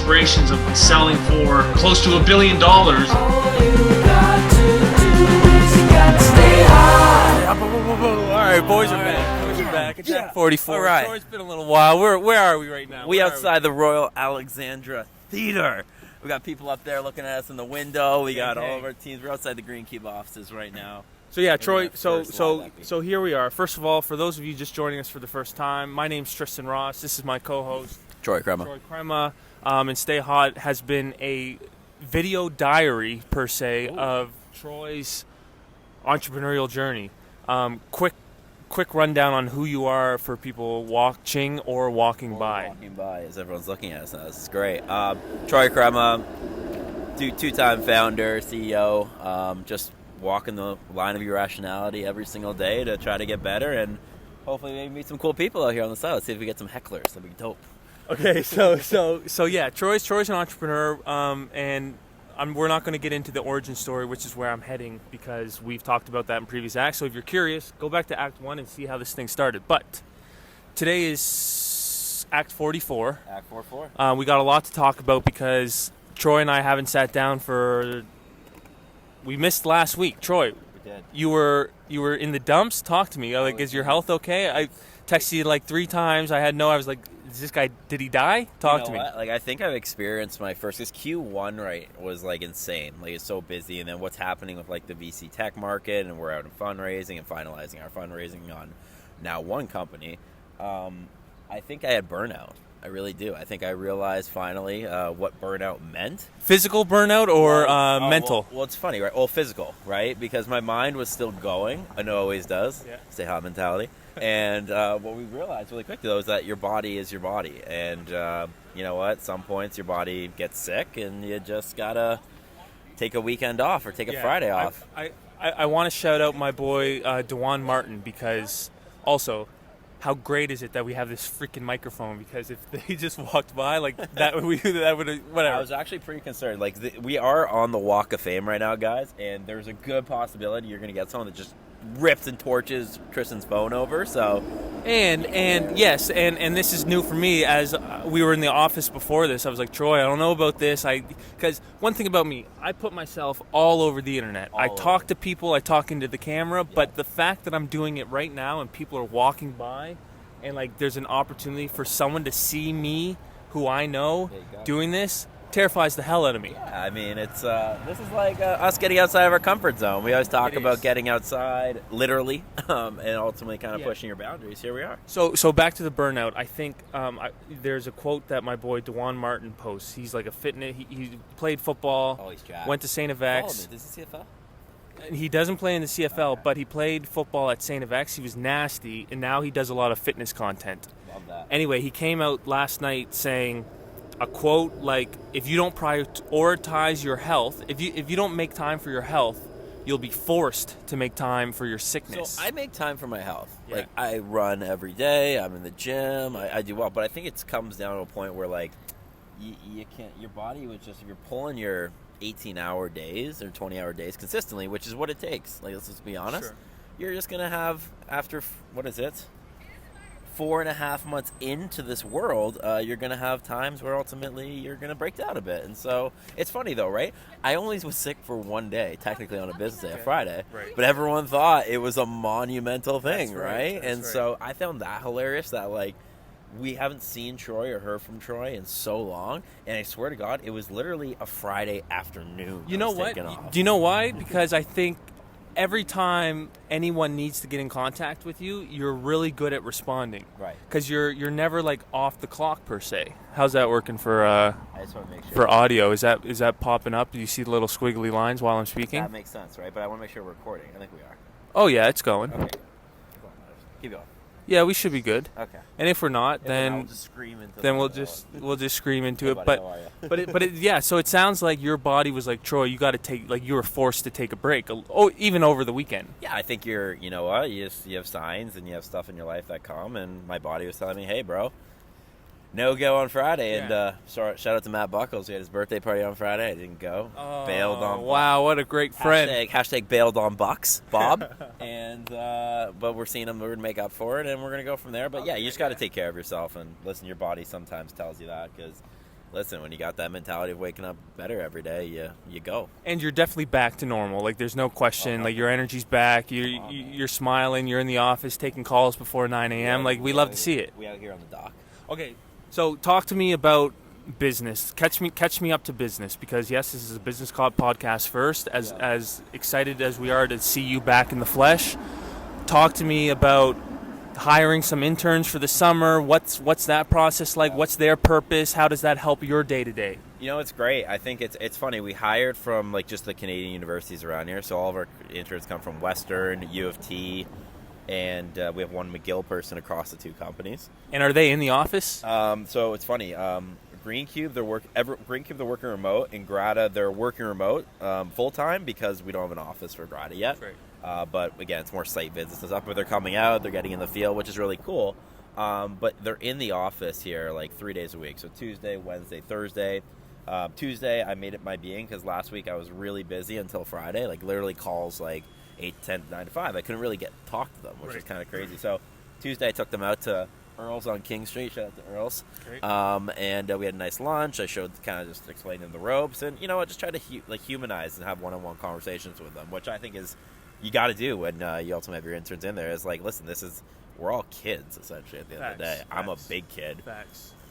aspirations of selling for close to $1 billion. All you got to do is you got to stay high. All right, boys are back. Boys are back. It's at 44. All right. Troy's been a little while. Where are we right now? We Where are outside the Royal Alexandra Theater. We got people up there looking at us in the window. We got all of our teams. We're outside the Greencube offices right now. So yeah, Troy. First live So here we are. First of all, for those of you just joining us for the first time, my name's Tristan Ross. This is my co-host Troy Crema. Troy Crema. And Stay Hot has been a video diary per se of Troy's entrepreneurial journey. Quick rundown on who you are for people watching or walking by. Walking by as everyone's looking at us now. This is great. Troy Crema, two-time founder, CEO, just walking the line of your rationality every single day to try to get better and hopefully maybe meet some cool people out here on the side. Let's see if we get some hecklers. That'd be dope. Okay, so yeah, Troy's an entrepreneur, and we're not going to get into the origin story, which is where I'm heading, because we've talked about that in previous acts. So if you're curious, go back to Act 1 and see how this thing started. But today is Act 44. Act 44. We got a lot to talk about because Troy and I haven't sat down we missed last week. Troy, We did. you were in the dumps. Talk to me. Like, is your health okay? I texted you like 3 times. I was like, is this guy, did he die? Talk to me. What? Like, I think I've experienced my first, this Q1, right, was like insane. Like, it's so busy. And then what's happening with like the VC tech market, and we're out in fundraising and finalizing our fundraising on now one company. I think I had burnout. I really do. I think I realized finally what burnout meant. Physical burnout or mental? Well, it's funny, right? Well, physical, right? Because my mind was still going. I know it always does. Yeah. Stay hot mentality. And what we realized really quickly, though, is that your body is your body. And you know what? Some points your body gets sick, and you just got to take a weekend off or take a Friday off. I want to shout out my boy, Dewan Martin, because also, how great is it that we have this freaking microphone? Because if they just walked by, like, that would whatever. I was actually pretty concerned. Like, we are on the Walk of Fame right now, guys, and there's a good possibility you're going to get someone that just rips and torches Tristan's phone over. So, and yes, and this is new for me. As we were in the office before this, I was like, Troy, I don't know about this. Because one thing about me, I put myself all over the internet. I talk to people, I talk into the camera, but the fact that I'm doing it right now and people are walking by, and like there's an opportunity for someone to see me, who I know, doing this, terrifies the hell out of me. Yeah, I mean, it's this is like us getting outside of our comfort zone. We always talk about getting outside, literally, and ultimately kind of pushing your boundaries. Here we are. So back to the burnout. I think there's a quote that my boy Dewan Martin posts. He's like a fitness. He played football. Oh, he's jacked. Went to St. FX. Does he CFL? He doesn't play in the CFL, but he played football at St. FX. He was nasty, and now he does a lot of fitness content. Love that. Anyway, he came out last night saying a quote like, if you don't prioritize your health, if you don't make time for your health, you'll be forced to make time for your sickness. So I make time for my health. Yeah. Like, I run every day. I'm in the gym. I do well. But I think it comes down to a point where, like, you can't, your body was just, if you're pulling your 18-hour days or 20-hour days consistently, which is what it takes. Like, let's just be honest. Sure. You're just going to have, after, 4.5 months into this world, you're going to have times where ultimately you're going to break down a bit. And so it's funny, though, right? I only was sick for one day, technically on a business day, a Friday. Right. But everyone thought it was a monumental thing, That's right. right? That's And right. so I found that hilarious that, like, we haven't seen Troy or heard from Troy in so long. And I swear to God, it was literally a Friday afternoon. You know what? Do you know why? Because I think every time anyone needs to get in contact with you, you're really good at responding. Right. Because you're never like off the clock per se. How's that working for I just want to make sure. for audio? Is that popping up? Do you see the little squiggly lines while I'm speaking? That makes sense, right? But I want to make sure we're recording. I think we are. Oh yeah, it's going. Okay. Keep going. Yeah, we should be good. Okay. And if we're not, I'll then just scream into we'll the- just scream into Hey, it. buddy, how are ya? But yeah. So it sounds like your body was like, Troy, you got to take, like, you were forced to take a break. Oh, even over the weekend. Yeah, I think you know what? You have signs and you have stuff in your life that come, and my body was telling me, hey, bro, no go on Friday. Yeah. And shout out to Matt Buckles. He had his birthday party on Friday. I didn't go. Bailed on. Wow, what a great friend. Hashtag bailed on Bucks, Bob. And but we're seeing him. We're gonna make up for it, and we're gonna go from there. But yeah, you just got to take care of yourself and listen. Your body sometimes tells you that, because listen, when you got that mentality of waking up better every day, you go. And you're definitely back to normal. Like, there's no question. Like, your energy's back. You're smiling. You're in the office taking calls before 9 a.m. Like, we love to see it. We out here on the dock. Okay, so talk to me about business. Catch me up to business, because yes, this is a business podcast first. As excited as we are to see you back in the flesh, talk to me about hiring some interns for the summer. What's that process like? What's their purpose? How does that help your day to day? It's great. I think it's funny. We hired from like just the Canadian universities around here, so all of our interns come from Western, U of T, and we have one McGill person across the two companies. And are they in the office? So it's funny. Greencube, they're working remote. In Grata, they're working remote full time because we don't have an office for Grata yet. Right. But again, it's more site visits and stuff. But they're coming out, they're getting in the field, which is really cool. But they're in the office here like 3 days a week. So Tuesday, Wednesday, Thursday. Tuesday, I made it my being because last week I was really busy until Friday. Like literally calls like 8, 10, 9 to 5. I couldn't really talk to them, which is kind of crazy. So Tuesday, I took them out to Earl's on King Street. Shout out to Earl's. Great. And we had a nice lunch. I showed, kind of just explained them the ropes, and I just try to humanize and have one-on-one conversations with them, which I think is you got to do when you ultimately have your interns in there. Is like, listen, we're all kids essentially at the end of the day. I'm a big kid.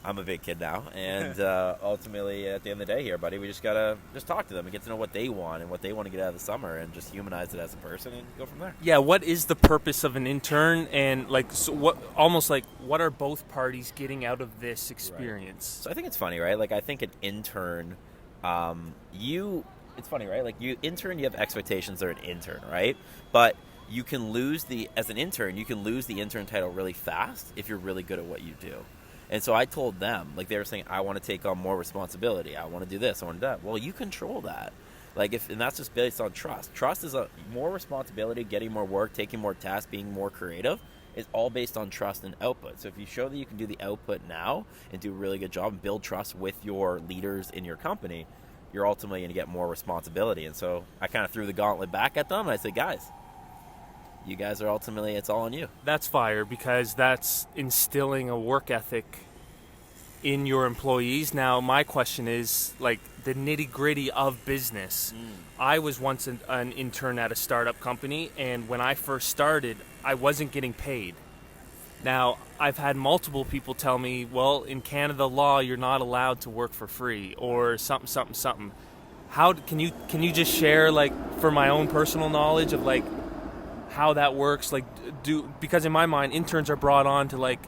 I'm a big kid now, and ultimately at the end of the day here, buddy, we just gotta talk to them and get to know what they want and what they want to get out of the summer, and just humanize it as a person and go from there. Yeah, what is the purpose of an intern, and what are both parties getting out of this experience? So I think it's funny, right? Like I think an intern, it's funny, right? Like you have expectations they're an intern, right? But you can lose as an intern, you can lose the intern title really fast if you're really good at what you do. And so I told them, like they were saying, I want to take on more responsibility. I want to do this. I want to do that. Well, you control that. And that's just based on trust. Trust is more responsibility, getting more work, taking more tasks, being more creative is all based on trust and output. So if you show that you can do the output now and do a really good job and build trust with your leaders in your company, you're ultimately going to get more responsibility. And so I kind of threw the gauntlet back at them and I said, guys, you guys are ultimately, it's all on you. That's fire, because that's instilling a work ethic in your employees. Now, my question is, like, the nitty-gritty of business. I was once an intern at a startup company, and when I first started, I wasn't getting paid. Now, I've had multiple people tell me, well, in Canada law, you're not allowed to work for free, or something. How can you just share, like, for my own personal knowledge of, like, how that works? Like, because in my mind, interns are brought on to, like,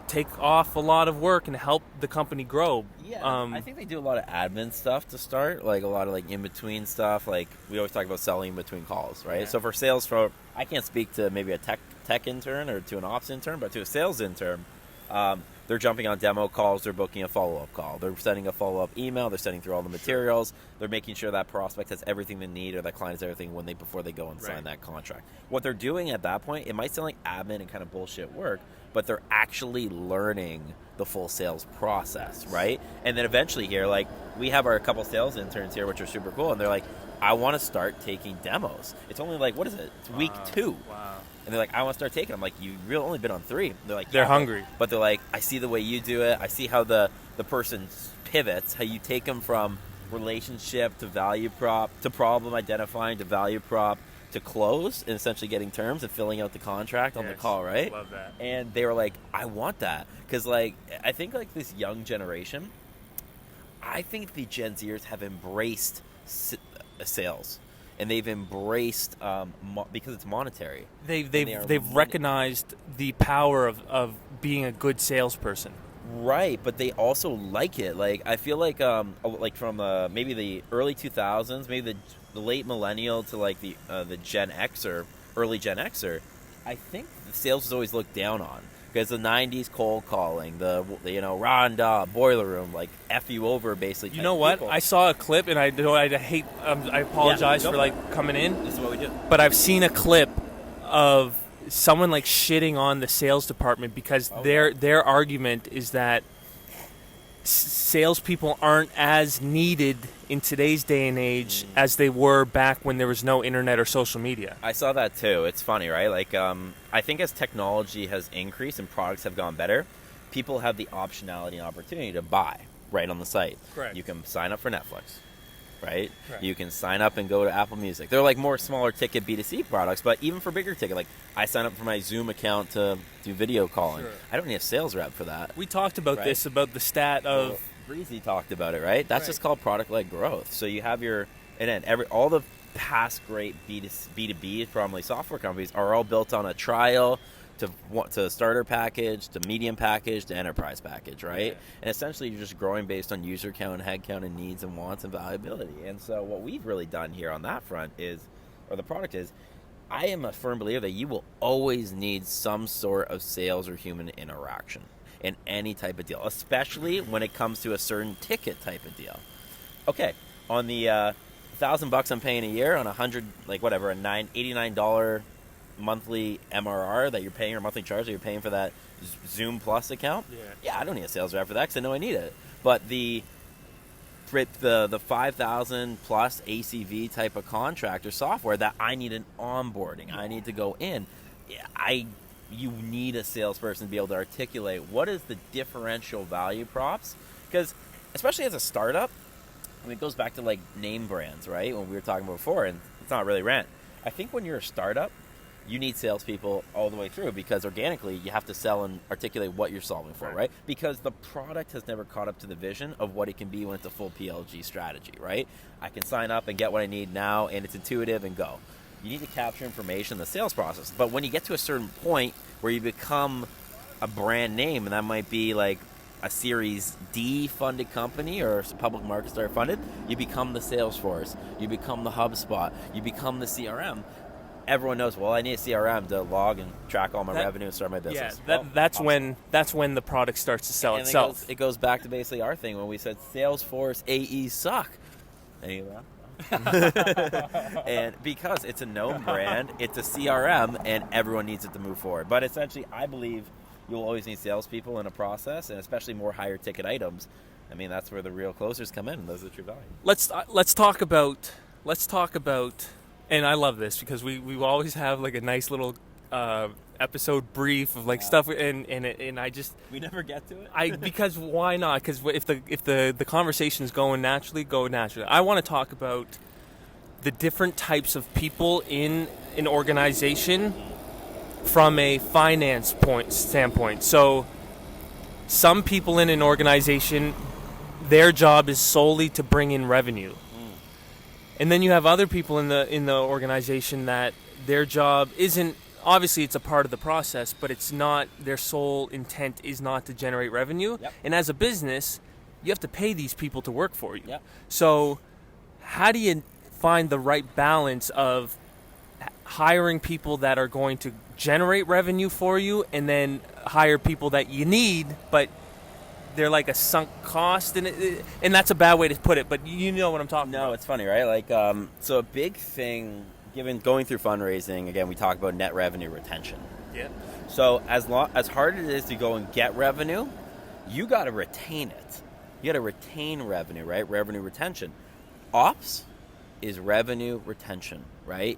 take off a lot of work and help the company grow. Yeah, I think they do a lot of admin stuff to start, like a lot of like in between stuff. Like we always talk about selling in between calls, right? Yeah. So for sales, I can't speak to maybe a tech intern or to an ops intern, but to a sales intern, they're jumping on demo calls, they're booking a follow-up call, they're sending a follow-up email, they're sending through all the materials, they're making sure that prospect has everything they need or that client has everything before they go and sign that contract. What they're doing at that point, it might sound like admin and kind of bullshit work, but they're actually learning the full sales process, right? And then eventually here, like, we have our couple sales interns here, which are super cool, and they're like, I want to start taking demos. It's only like, what is it? It's week 2. Wow. And they're like, I want to start taking them. I'm like, you've really only been on 3. They're like, they're hungry. But they're like, I see the way you do it. I see how the person pivots, how you take them from relationship to value prop to problem identifying to value prop to close and essentially getting terms and filling out the contract on the call, right? Love that. And they were like, I want that. Because, like, I think, like, this young generation, I think the Gen Zers have embraced sales. And they've embraced because it's monetary. They've recognized the power of being a good salesperson. Right, but they also like it. Like I feel like from maybe the early 2000s, maybe the late millennial to like the Gen Xer, early Gen Xer, I think the sales was always looked down on. Because the 90s cold calling, the Rhonda, boiler room, like F you over basically. You know what? People. I saw a clip, and I apologize for like coming in. This is what we do. But I've seen a clip of someone like shitting on the sales department because their argument is that salespeople aren't as needed in today's day and age as they were back when there was no internet or social media. I saw that too. It's funny, right? Like, I think as technology has increased and products have gone better, people have the optionality and opportunity to buy, right on the site. Correct. You can sign up for Netflix, right? Correct. You can sign up and go to Apple Music. They're like more smaller ticket B2C products, but even for bigger ticket, like I sign up for my Zoom account to do video calling. Sure. I don't need a sales rep for that. We talked about Right. this, about the stat of... Well, Breezy talked about it, right? That's Right. just called product-led growth. So you have your, and then all the past great B2B, probably software companies, are all built on a trial to starter package, to medium package, to enterprise package, right? Yeah. And essentially you're just growing based on user count, head count, and needs and wants and valuability. And so what we've really done here on that front is, or the product is, I am a firm believer that you will always need some sort of sales or human interaction in any type of deal, especially when it comes to a certain ticket type of deal. Okay, on the $1,000 I'm paying a year, on $100, like whatever, a $89 monthly MRR that you're paying, or monthly charge that you're paying for that Zoom Plus account. Yeah, I don't need a sales rep for that because I know I need it. But the 5,000 plus ACV type of contract or software that I need an onboarding, I need to go in. You need a salesperson to be able to articulate what is the differential value props, because especially as a startup, I mean, it goes back to like name brands, right? When we were talking about before, and it's not really rant. I think when you're a startup, you need salespeople all the way through, because organically you have to sell and articulate what you're solving for, right? Because the product has never caught up to the vision of what it can be when it's a full PLG strategy, right? I can sign up and get what I need now, and it's intuitive and go. You need to capture information in the sales process. But when you get to a certain point where you become a brand name, and that might be like a Series D funded company or public market start funded, you become the Salesforce, you become the HubSpot, you become the CRM. Everyone knows, well, I need a CRM to log and track all my revenue and start my business. Yeah, Well, that's awesome. when the product starts to sell And itself. it goes back to basically our thing when we said Salesforce AEs suck. Any of that? And because it's a known brand, it's a CRM, and everyone needs it to move forward. But essentially, I believe you'll always need salespeople in a process, and especially more higher ticket items. I mean, that's where the real closers come in, and those are the true value. Let's talk about, and I love this because we always have like a nice little episode brief of like stuff, and I just We never get to it. because why not? Because if the conversation is going naturally, go naturally. I want to talk about the different types of people in an organization from a finance standpoint. So some people in an organization, their job is solely to bring in revenue. And then you have other people in the organization that their job isn't, obviously it's a part of the process, but it's not, their sole intent is not to generate revenue. Yep. And as a business, you have to pay these people to work for you. Yep. So how do you find the right balance of hiring people that are going to generate revenue for you, and then hire people that you need, but they're like a sunk cost, and that's a bad way to put it, but you know what I'm talking about. No, it's funny, right? Like, so a big thing, going through fundraising, again, we talk about net revenue retention. Yeah. So as hard as it is to go and get revenue, you got to retain it. You got to retain revenue, right? Revenue retention. Ops is revenue retention, right?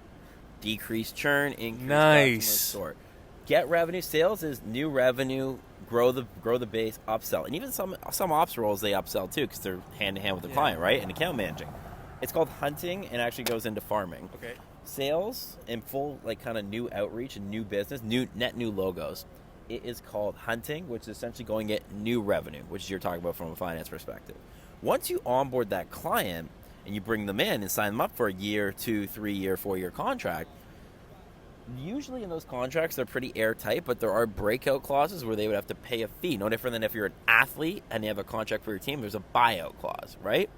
Decrease churn, increase Nice. customer sort. Get revenue. Sales is new revenue. Grow the base, upsell, and even some ops roles they upsell too because they're hand in hand with the client, right? And account managing. It's called hunting, and actually goes into farming. Okay. Sales and full like kind of new outreach and new business, new logos. It is called hunting, which is essentially going to get new revenue, which you're talking about from a finance perspective. Once you onboard that client and you bring them in and sign them up for a year, 2, 3 year, 4 year contract. Usually in those contracts, they're pretty airtight, but there are breakout clauses where they would have to pay a fee. No different than if you're an athlete and you have a contract for your team, there's a buyout clause, right?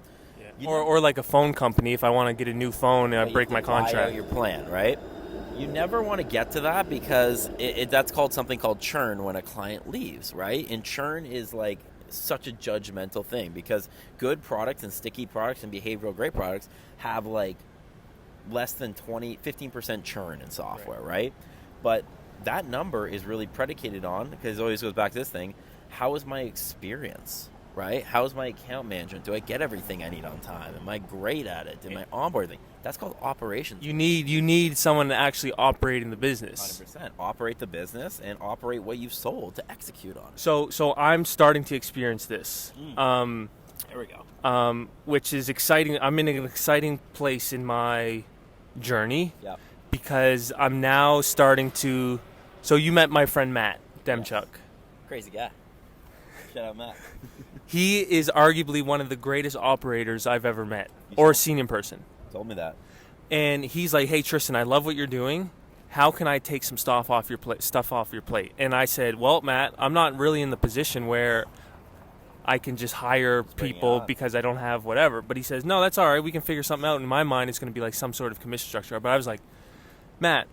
Yeah. Or like a phone company, if I want to get a new phone and I break my Buy out contract. your plan, right? You never want to get to that because that's called something called churn when a client leaves, right? And churn is like such a judgmental thing because good products and sticky products and behavioral great products have like less than 15% churn in software, right? But that number is really predicated on, because it always goes back to this thing, how is my experience, right? How is my account management? Do I get everything I need on time? Am I great at it? Am I onboarding? That's called operations. You need someone to actually operate in the business. 100%. Operate the business and operate what you've sold to execute on it. So I'm starting to experience this. There we go. Which is exciting. I'm in an exciting place in my journey Yeah. because I'm now starting to. So you met my friend Matt Demchuk. Crazy guy. Shout out Matt. He is arguably one of the greatest operators I've ever met, You or told- seen in person. Told me that. And he's like, "Hey Tristan, I love what you're doing. How can I take some stuff off your plate?" And I said, "Well, Matt, I'm not really in the position where I can just hire bring it people on. because I don't have whatever." But he says, "No, that's all right. We can figure something out." In my mind, it's going to be like some sort of commission structure. But I was like, "Matt,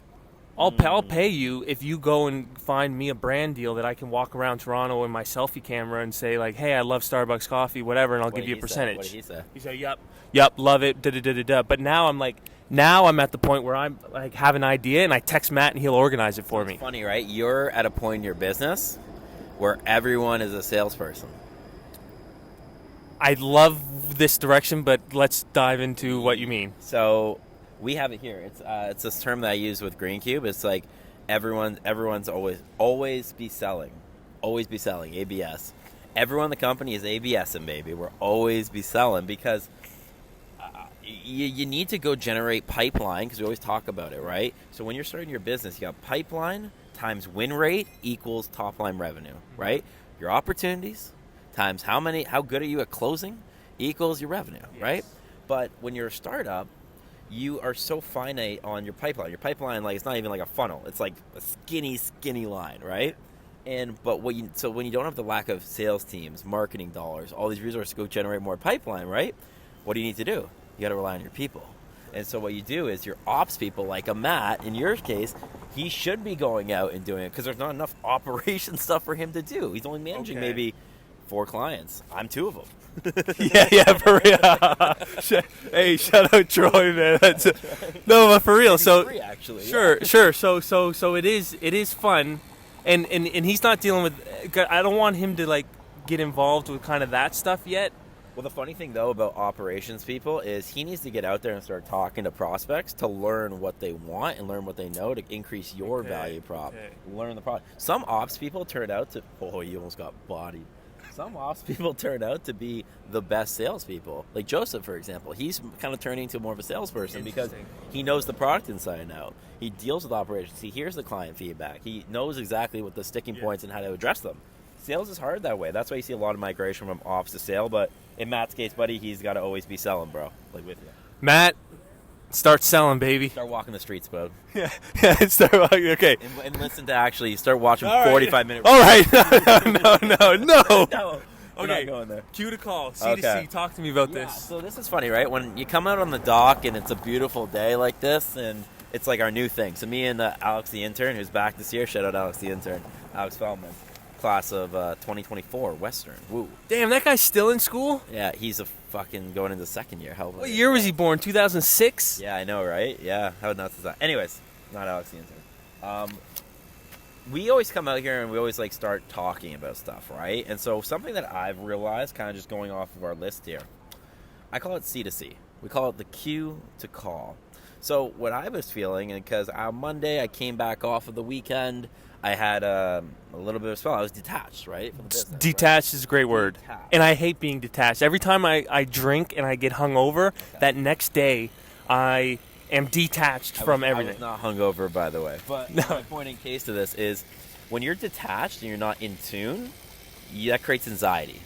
I'll pay you if you go and find me a brand deal that I can walk around Toronto in my selfie camera and say like, hey, I love Starbucks coffee, whatever, and I'll What give did you a he say? percentage." What did he say? He said, "Yep, love it." Da da da da da. But now I'm like, I'm at the point where I'm like have an idea and I text Matt and he'll organize it for me. It's funny, right? You're at a point in your business where everyone is a salesperson. I love this direction, but let's dive into what you mean. So we have it here. It's this term that I use with Greencube. It's like everyone's always be selling, ABS. Everyone in the company is ABSing, baby. We're always be selling because you need to go generate pipeline because we always talk about it, right? So when you're starting your business, you got pipeline times win rate equals top line revenue, right? Your opportunities times how good are you at closing equals your revenue, right? But when you're a startup, you are so finite on your pipeline. Your pipeline, like, it's not even like a funnel. It's like a skinny line, right? But when you don't have the lack of sales teams, marketing dollars, all these resources to go generate more pipeline, right? What do you need to do? You got to rely on your people. And so what you do is your ops people, like a Matt, in your case, he should be going out and doing it because there's not enough operation stuff for him to do. He's only managing maybe 4 clients. I'm 2 of them. yeah, for real. Hey, shout out Troy, man. No, but for real. So 3, actually. sure. So it is fun, and he's not dealing with. I don't want him to like get involved with kind of that stuff yet. Well, the funny thing, though, about operations people is he needs to get out there and start talking to prospects to learn what they want and learn what they know to increase your value prop. Learn the product. Some ops people turn out to... Oh, you almost got bodied. Some ops people turn out to be the best salespeople. Like Joseph, for example. He's kind of turning into more of a salesperson because he knows the product inside and out. He deals with operations. He hears the client feedback. He knows exactly what the sticking points and how to address them. Sales is hard that way. That's why you see a lot of migration from ops to sale. But in Matt's case, buddy, he's got to always be selling, bro. Like with you. Matt, start selling, baby. Start walking the streets, bro. Yeah, start walking. Okay. And listen to actually start watching All right. 45 minutes. All right. No. No. We're Okay. not going there. Cue to call. C to C. Talk to me about this. So this is funny, right? When you come out on the dock and it's a beautiful day like this, and it's like our new thing. So me and Alex the intern, who's back this year, shout out Alex the intern, Alex Feldman, class of 2024, Western. Woo. Damn, that guy's still in school? Yeah, he's a fucking going into second year. Hell, What year was he born? 2006? Yeah, I know, right? Yeah, how nuts is that? Anyways, not Alex the intern. We always come out here and we always like start talking about stuff, right? And so something that I've realized, kind of just going off of our list here, I call it C to C. We call it the Q to call. So what I was feeling, and because on Monday I came back off of the weekend, I had a little bit of a spell. I was detached, right? From the business, Detached is a great word. Detached. And I hate being detached. Every time I drink and I get hungover, that next day I am detached from everything. I was not hungover, by the way. But my point in case to this is when you're detached and you're not in tune, that creates anxiety.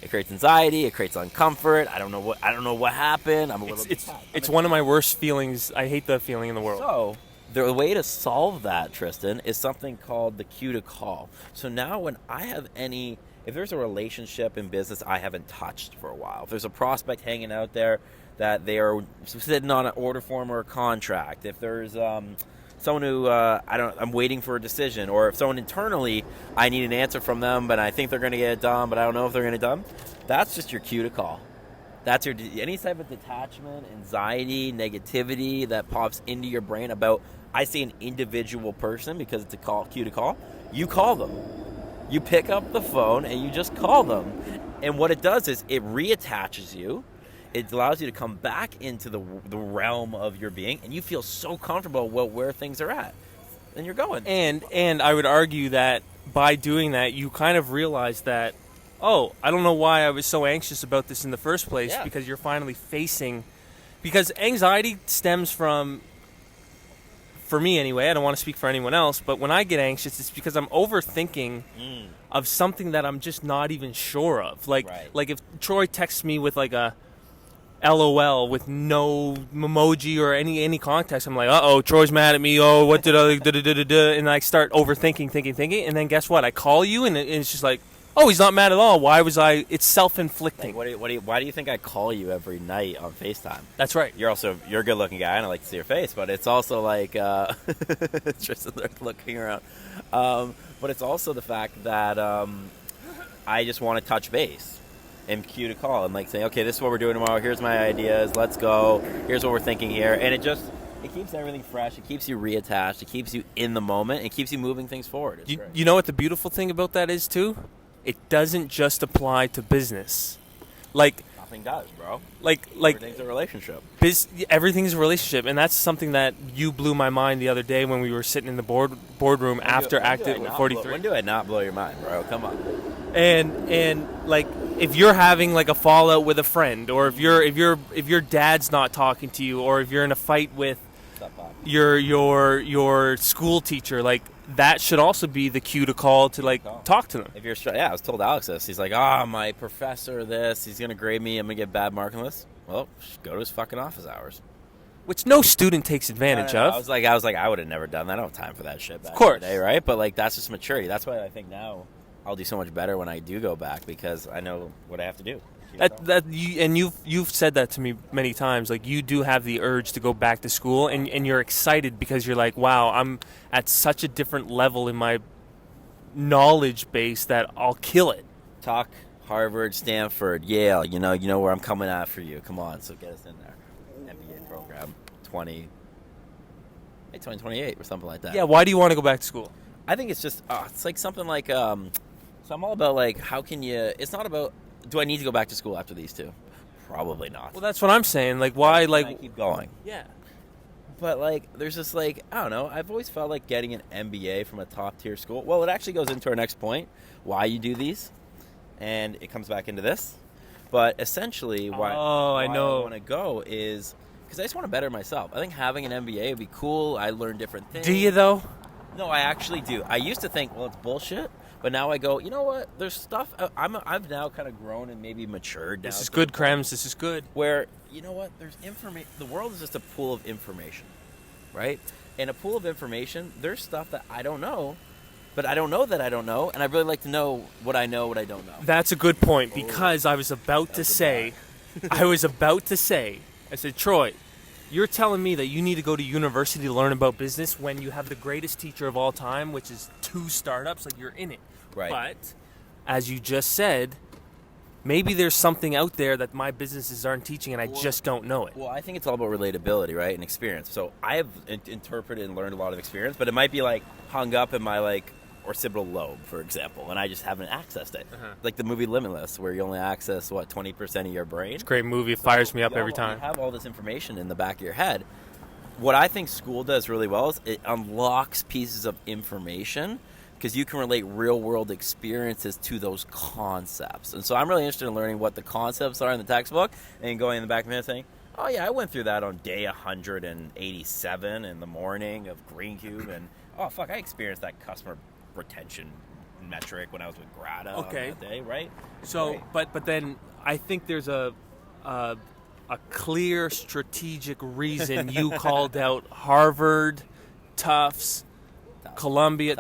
It creates anxiety. It creates uncomfort. I don't know what happened. I'm a little detached. It's one of my worst feelings. I hate the feeling in the world. So the way to solve that, Tristan, is something called the cue to call. So now when I have if there's a relationship in business I haven't touched for a while, if there's a prospect hanging out there that they are sitting on an order form or a contract, if there's someone who I'm waiting for a decision, or if someone internally I need an answer from them, but I think they're going to get it done, but I don't know if they're going to get it done, that's just your cue to call. That's any type of detachment, anxiety, negativity that pops into your brain about, I say an individual person because it's a cue to call. You call them. You pick up the phone and you just call them. And what it does is it reattaches you. It allows you to come back into the realm of your being, and you feel so comfortable where things are at. And you're going. And I would argue that by doing that, you kind of realize that oh, I don't know why I was so anxious about this in the first place, Yeah. because you're finally facing, because anxiety stems from, for me anyway, I don't want to speak for anyone else, but when I get anxious, it's because I'm overthinking of something that I'm just not even sure of. Like, Right. like if Troy texts me with like a LOL with no emoji or any context, I'm like, uh-oh, Troy's mad at me. Oh, what did I da-da-da-da-da, and I start overthinking, thinking, and then guess what? I call you, and it's just like, oh, he's not mad at all. Why was I? It's self-inflicting. Like, why do you think I call you every night on FaceTime? That's right. You're a good-looking guy, and I like to see your face, but it's also like Tristan there looking around. But it's also the fact that I just want to touch base and cue to call and like say, okay, this is what we're doing tomorrow. Here's my ideas. Let's go. Here's what we're thinking here, and it keeps everything fresh. It keeps you reattached. It keeps you in the moment. It keeps you moving things forward. It's great. You know what the beautiful thing about that is too? It doesn't just apply to business. Like Nothing does, bro. like Everything's a relationship. everything's a relationship, and that's something that you blew my mind the other day when we were sitting in the boardroom after Active 43. When do I not blow your mind, bro? Come on. And like if you're having like a fallout with a friend, or if your dad's not talking to you, or if you're in a fight with Stop talking. your school teacher, like that should also be the cue to call to like talk to them. If you're I was told Alex this. He's like, my professor this. He's gonna grade me. I'm gonna get bad mark on this. Well, just go to his fucking office hours. Which no student takes advantage No. of. I was like, I would have never done that. I don't have time for that shit. Back Of course. in the day, right? But like, that's just maturity. That's why I think now I'll do so much better when I do go back, because I know what I have to do. You've said that to me many times. Like, you do have the urge to go back to school, and you're excited because you're like, wow, I'm at such a different level in my knowledge base that I'll kill it. Talk Harvard, Stanford, Yale. You know where I'm coming at for you. Come on, so get us in there. MBA program, 2028 or something like that. Yeah, why do you want to go back to school? I think it's just it's like something like so I'm all about like, how can you? It's not about, do I need to go back to school after these two? Probably not. Well, that's what I'm saying. Like, why? I Like, keep going. yeah. But like, there's just like, I don't know. I've always felt like getting an MBA from a top tier school. Well, it actually goes into our next point, why you do these, and it comes back into this. But essentially, why I know. I want to go is because I just want to better myself. I think having an MBA would be cool. I learn different things. Do you though? No, I actually do. I used to think, well, it's bullshit. But now I go, you know what? There's stuff. I've now kind of grown and maybe matured. This now is to good, the point Krems. This is good. where, you know what? There's information. The world is just a pool of information, right? In a pool of information, there's stuff that I don't know, but I don't know that I don't know, and I really like to know what I don't know. That's a good point, because I was about to say, I said, Troy, you're telling me that you need to go to university to learn about business when you have the greatest teacher of all time, which is 2 startups, like you're in it. Right. But, as you just said, maybe there's something out there that my businesses aren't teaching and I just don't know it. Well, I think it's all about relatability, right, and experience. So I have interpreted and learned a lot of experience, but it might be like hung up in my like occipital lobe, for example, and I just haven't accessed it. Like the movie Limitless, where you only access 20% of your brain. It's a great movie. It fires me up every You time. have all this information in the back of your head. What I think school does really well is it unlocks pieces of information, because you can relate real-world experiences to those concepts. And so I'm really interested in learning what the concepts are in the textbook and going in the back of my head saying, oh, yeah, I went through that on day 187 in the morning of Greencube, and, oh, fuck, I experienced that customer retention metric when I was with Grata on that day, right? So, Right. but then I think there's a clear strategic reason you called out Harvard, Tufts, Columbia,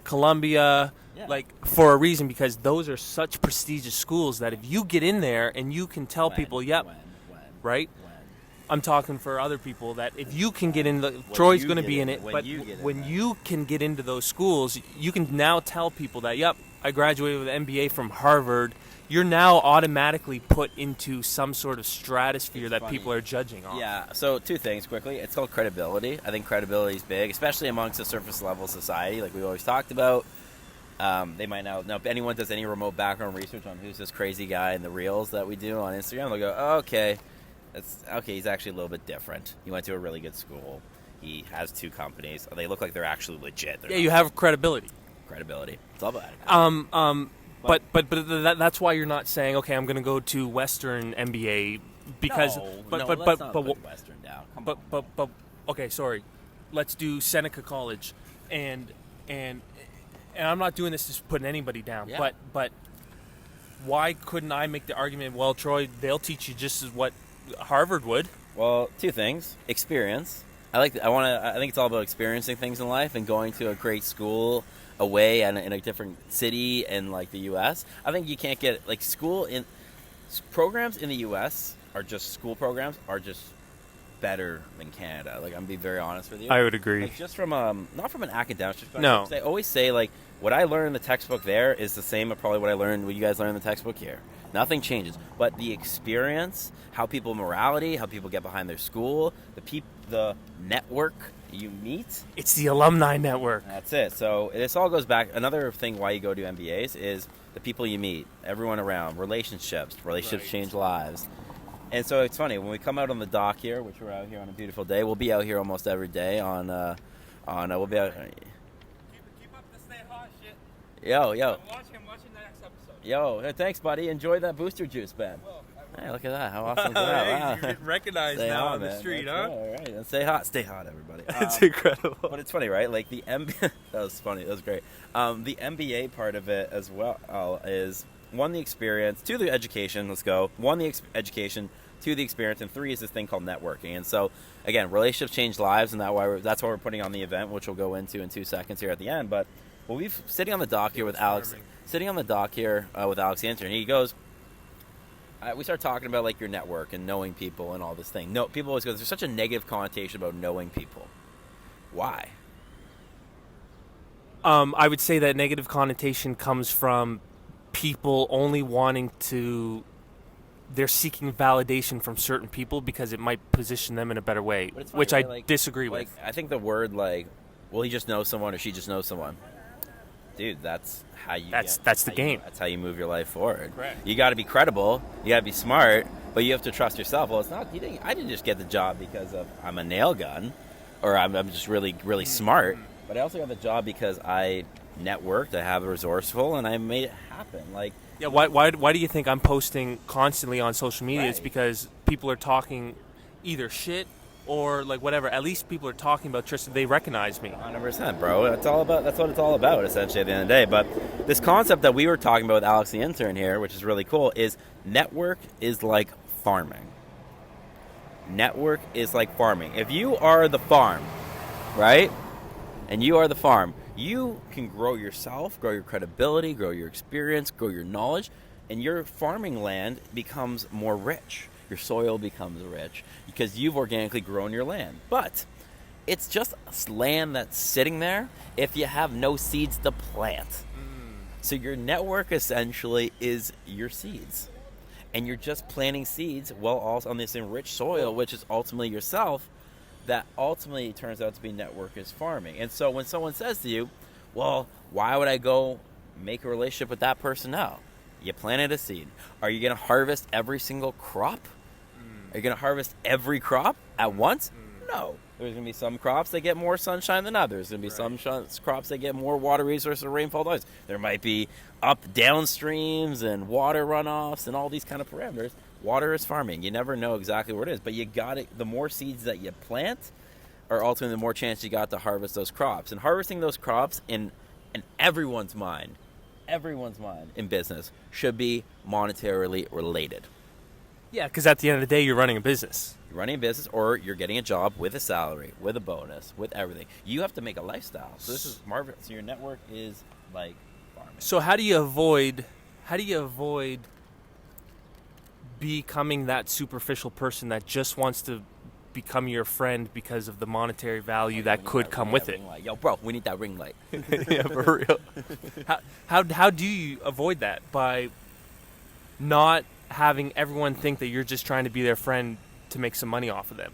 Columbia, Yeah. like for a reason, because those are such prestigious schools that if you get in there and you can tell people, yep, right? I'm talking for other people that if you can get in Troy's going to be in it, but when you can get into those schools, you can now tell people that, yep, I graduated with an MBA from Harvard. You're now automatically put into some sort of stratosphere that people are judging on. Yeah, so 2 things quickly. It's called credibility. I think credibility is big, especially amongst a surface-level society like we always talked about. They might now if anyone does any remote background research on who's this crazy guy in the reels that we do on Instagram, they'll go, oh, okay, he's actually a little bit different. He went to a really good school. He has 2 companies. They look like they're actually legit. Yeah, you have credibility. Credibility. It's all about it. But that's why you're not saying, okay, I'm going to go to Western MBA because let's but not put Western down. Come on. but okay, sorry. Let's do Seneca College, and I'm not doing this to put anybody down. Yeah. But why couldn't I make the argument? Well, Troy, they'll teach you just as what Harvard would. Well, two things: experience. I think it's all about experiencing things in life and going to a great school away and in a different city in like the U.S. I think you can't get like programs in the U.S. school programs are just better than Canada. Like, I'm gonna be very honest with you. I would agree. Like, just from not from an academic perspective. No. I always say like what I learned in the textbook there is the same as probably what you guys learned in the textbook here. Nothing changes, but the experience, how people morality, how people get behind their school, the network you meet. It's the alumni network. That's it. So this all goes back. Another thing why you go to MBAs is the people you meet, everyone around, relationships. Relationships change lives. And so it's funny when we come out on the dock here, which we're out here on a beautiful day. We'll be out here almost every day we'll be out. Keep up the stay hot shit. Yo. I'm watching the next episode. Yo, thanks, buddy. Enjoy that booster juice, Ben. Hey, look at that. How awesome is that? Hey, Wow. you're getting recognized Stay now hot, on the man. street, That's huh? right, all right. And stay hot, everybody. It's incredible. But it's funny, right? Like the that was funny. That was great. The MBA part of it as well is one, the experience, two, the education. Let's go. One, the education, two, the experience, and three is this thing called networking. And so again, relationships change lives, and that's why we're putting on the event, which we'll go into in 2 seconds here at the end. But we've sitting on the dock here with Alex, the intern. He goes. We start talking about like your network and knowing people and all this thing. No, people always go, there's such a negative connotation about knowing people. Why? I would say that negative connotation comes from people only wanting to. They're seeking validation from certain people because it might position them in a better way, But it's funny, which right? I Like- disagree Like, with. I think the word like, well, he just knows someone or she just knows someone. Dude, that's how you. That's the how game. That's how you move your life forward. Correct. You got to be credible. You got to be smart, but you have to trust yourself. Well, it's not. I didn't just get the job because I'm a nail gun, or I'm just really really smart. But I also got the job because I networked. I have resourceful, and I made it happen. Like. Yeah, why do you think I'm posting constantly on social media? Right. It's because people are talking either shit or like whatever. At least people are talking about Tristan. They recognize me. 100%, bro. That's what it's all about, essentially, at the end of the day. But this concept that we were talking about with Alex the intern here, which is really cool, is network is like farming. Network is like farming. If you are the farm, right, and you are the farm, you can grow yourself, grow your credibility, grow your experience, grow your knowledge, and your farming land becomes more rich. Your soil becomes rich because you've organically grown your land. But it's just land that's sitting there if you have no seeds to plant. So your network essentially is your seeds. And you're just planting seeds while also on this enriched soil, which is ultimately yourself, that ultimately turns out to be network is farming. And so when someone says to you, well, why would I go make a relationship with that person now? You planted a seed. Are you going to harvest every single crop? Are you going to harvest every crop at once? No. There's going to be some crops that get more sunshine than others. There's going to be some crops that get more water resources or rainfall than others. There might be down streams and water runoffs and all these kind of parameters. Water is farming. You never know exactly where it is, but you got it. The more seeds that you plant are ultimately the more chance you got to harvest those crops. And harvesting those crops in everyone's mind in business should be monetarily related. Yeah, because at the end of the day, you're running a business. You're running a business or you're getting a job with a salary, with a bonus, with everything. You have to make a lifestyle. So this is Marvin. So your network is like farming. So how do you avoid becoming that superficial person that just wants to become your friend because of the monetary value that could come with it? Yo, bro, we need that ring light. Yeah, for real. How do you avoid that? By not having everyone think that you're just trying to be their friend to make some money off of them.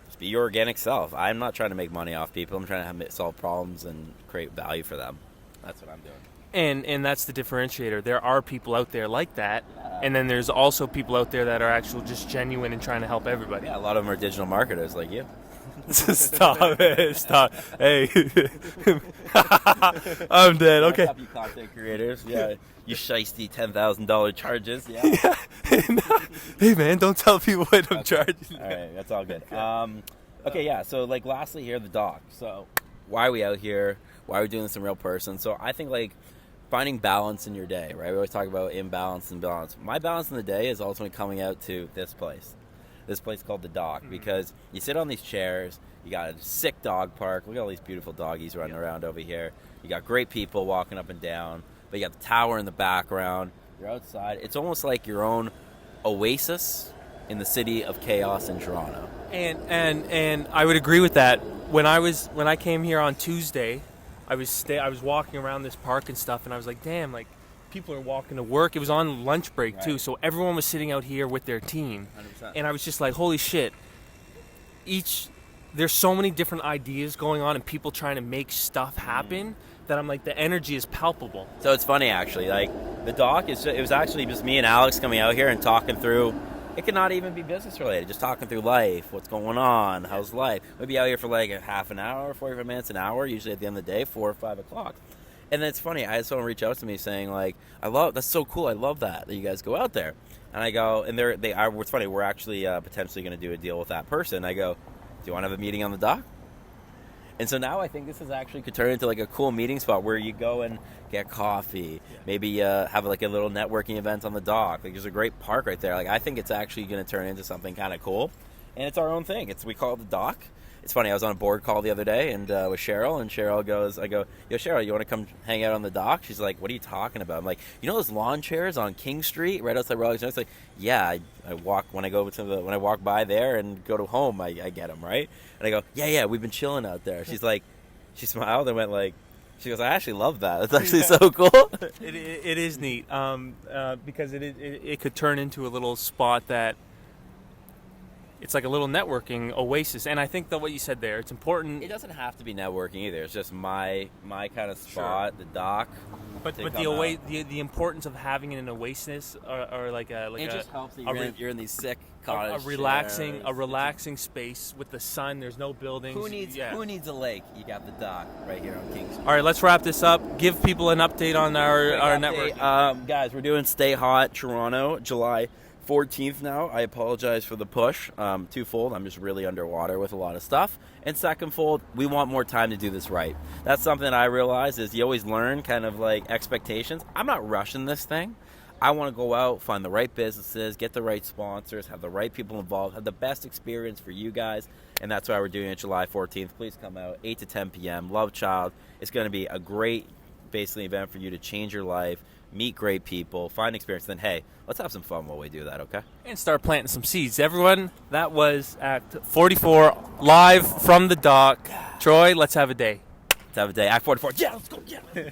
Just be your organic self. I'm not trying to make money off people. I'm trying to solve problems and create value for them. That's what I'm doing. And that's the differentiator. There are people out there like that, and then there's also people out there that are actually just genuine and trying to help everybody. Yeah, a lot of them are digital marketers like you. Stop it. Stop. Hey. I'm dead. Okay. What's up, you content creators? Yeah, you shiesty $10,000 charges. Yeah. Hey, man, don't tell people what I'm charging. All right, that's all good. Okay, yeah. So like, lastly here, the doc. So why are we out here? Why are we doing this in real person? So I think like finding balance in your day, right? We always talk about imbalance and balance. My balance in the day is ultimately coming out to this place called the dock, because you sit on these chairs. You got a sick dog park. Look at all these beautiful doggies running around over here. You got great people walking up and down. But you got the tower in the background. You're outside. It's almost like your own oasis in the city of chaos in Toronto. And I would agree with that. When I came here on Tuesday, I was walking around this park and stuff, and I was like, damn, like people are walking to work. It was on lunch break too, so everyone was sitting out here with their team. 100%. And I was just like, holy shit. There's so many different ideas going on and people trying to make stuff happen that I'm like, the energy is palpable. So it's funny, actually. Like, the doc, it was actually just me and Alex coming out here and talking through. It could not even be business related. Just talking through life, what's going on, how's life. We'd be out here for like a half an hour, 45 minutes, an hour, usually at the end of the day, 4 or 5 o'clock. And then it's funny, I had someone reach out to me saying like, that's so cool, I love that you guys go out there. And I go, and they are, it's funny, we're actually potentially going to do a deal with that person. I go, do you want to have a meeting on the dock? And so now I think this is actually could turn into like a cool meeting spot where you go and get coffee, maybe have like a little networking event on the dock. Like, there's a great park right there. Like, I think it's actually going to turn into something kind of cool, and it's our own thing. We call it the dock. It's funny, I was on a board call the other day and with Cheryl, and Cheryl goes, I go, yo, Cheryl, you want to come hang out on the dock? She's like, what are you talking about? I'm like, you know those lawn chairs on King Street right outside Royal Alexander? It's like, yeah, I walk when I walk by there and go to home, I get them, right? And I go, yeah, we've been chilling out there. She's like, she smiled and went like, she goes, I actually love that. It's actually so cool. It is neat because it could turn into a little spot that it's like a little networking oasis. And I think that what you said there, it's important. It doesn't have to be networking either. It's just my kind of spot, the dock. But the importance of having an oasis or like it just helps that you're in these sick cottage a relaxing space with the sun. There's no buildings. Who needs a lake? You got the dock right here on King Street. All right, let's wrap this up. Give people an update on our network. Guys, we're doing Stay Hot Toronto, July 14th now. I apologize for the push. Twofold, I'm just really underwater with a lot of stuff. And secondfold, we want more time to do this right. That's something I realize is you always learn kind of like expectations. I'm not rushing this thing. I want to go out, find the right businesses, get the right sponsors, have the right people involved, have the best experience for you guys. And that's why we're doing it July 14th. Please come out, 8 to 10 p.m. Love Child. It's going to be a great, basically, event for you to change your life, meet great people, find experience. Then, hey, let's have some fun while we do that, okay? And start planting some seeds. Everyone, that was Act 44, live from the dock. Troy, let's have a day. Let's have a day. Act 44. Yeah, let's go. Yeah.